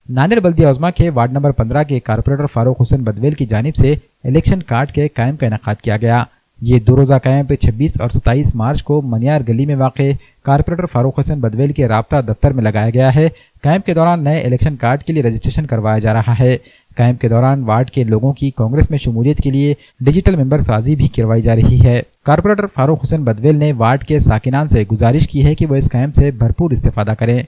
नांदेड़ बल्दिया उज़्मा के ward number 15 के corporator Farooq Hussain Badvel की जानिब से इलेक्शन कार्ड के कैंप का इनेकाद किया गया। ये 2 रोज़ा कैंप 26 और 27 मार्च को मनियार गली में वाक़े कारपोरेटर फारूक हुसैन बदवेल के राब्ता दफ्तर में लगाया गया है। कैंप के दौरान नए इलेक्शन कार्ड के लिए रजिस्ट्रेशन करवाया जा रहा है। कैंप के दौरान वार्ड के लोगों की कांग्रेस में शमूलियत के लिए डिजिटल मेंबर साजी भी करवाई जा रही है। कारपोरेटर फारूक हुसैन बदवेल ने वार्ड के साकिनान से गुजारिश की है कि वो इस कैंप से भरपूर इस्तेफादा करें।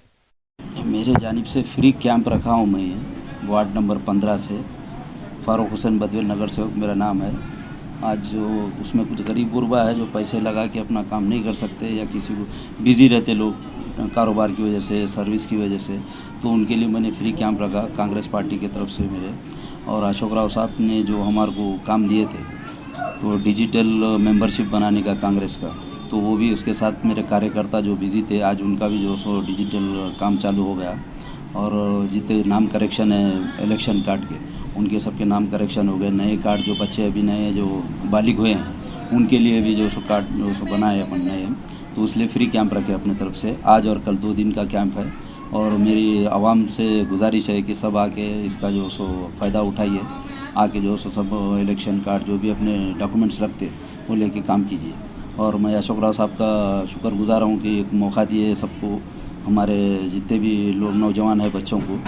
मेरे जानिब से फ्री कैंप रखा हूँ मैं वार्ड नंबर 15 से, फारूक हुसैन बदवेल नगर सेवक मेरा नाम है। आज जो उसमें कुछ गरीब गुरबा है जो पैसे लगा के अपना काम नहीं कर सकते या किसी को बिज़ी रहते लोग कारोबार की वजह से, सर्विस की वजह से, तो उनके लिए मैंने फ्री कैंप रखा कांग्रेस पार्टी की तरफ से मेरे। और अशोक राव साहब ने जो हमारे को काम दिए थे तो डिजिटल मेंबरशिप बनाने का कांग्रेस का, तो वो भी उसके साथ मेरे कार्यकर्ता जो बिज़ी थे, आज उनका भी जो सो डिजिटल काम चालू हो गया। और जितने नाम करेक्शन है इलेक्शन कार्ड के, उनके सबके नाम करेक्शन हो गए। नए कार्ड जो बच्चे अभी नए जो बालिग हुए हैं उनके लिए भी जो सो कार्ड जो सो बनाए अपन नए, तो इसलिए फ्री कैंप रखे अपने तरफ से। आज और कल 2 दिन का कैंप है और मेरी आवाम से गुजारिश है कि सब आके इसका जो सो फ़ायदा उठाइए। आके जो सो सब इलेक्शन कार्ड जो भी अपने डॉक्यूमेंट्स रखते वो लेके काम कीजिए। और मैं अशोक राव साहब का शुक्रगुजार हूँ कि एक मौका दिए सबको, हमारे जितने भी लोग नौजवान हैं बच्चों को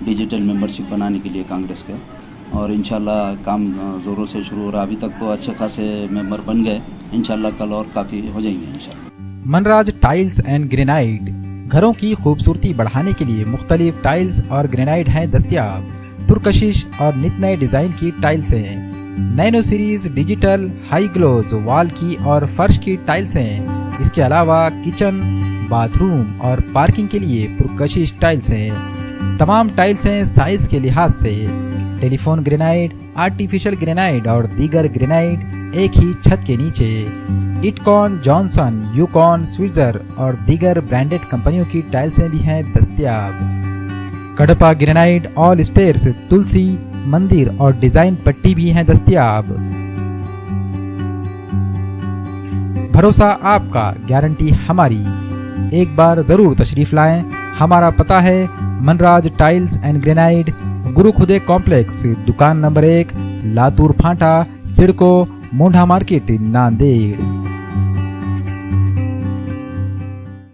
डिजिटल मेंबरशिप बनाने के लिए कांग्रेस का। और इंशाल्लाह काम ज़ोरों से शुरू हो रहा। अभी तक तो अच्छे खासे मेंबर बन गए, इंशाल्लाह कल और काफ़ी हो जाएंगे इंशाल्लाह। मनराज टाइल्स एंड ग्रेनाइड घरों की खूबसूरती बढ़ाने के लिए मुख्तलिफ टाइल्स और ग्रेनाइड हैं दस्तयाब। पुरकशिश और नित नए डिज़ाइन की टाइल्स हैं। Nano series digital high gloss wall की और फर्श की टाइल्स हैं। इसके अलावा किचन, बाथरूम और पार्किंग के लिए पुरकशिश टाइल्स हैं। तमाम टाइल्स हैं साइज के लिहाज से। टेलीफोन ग्रेनाइड, आर्टिफिशियल ग्रेनाइड और दीगर ग्रेनाइड एक ही छत के नीचे। इटकॉन, जॉनसन, यूकॉन, स्विट्जर और दीगर ब्रांडेड कंपनियों की टाइल्सें भी हैं दस्तयाब। कडपा ग्रेनाइड, ऑल स्टेयर्स, तुलसी, मंदिर और डिजाइन पट्टी भी हैं दस्तयाब। भरोसा आपका, गारंटी हमारी। एक बार जरूर तशरीफ लाएं। हमारा पता है मनराज टाइल्स एंड ग्रेनाइड, गुरु खुदे कॉम्प्लेक्स, दुकान नंबर 1, लातूर फांटा, सिडको, मोंढा मार्केट, नांदेड़।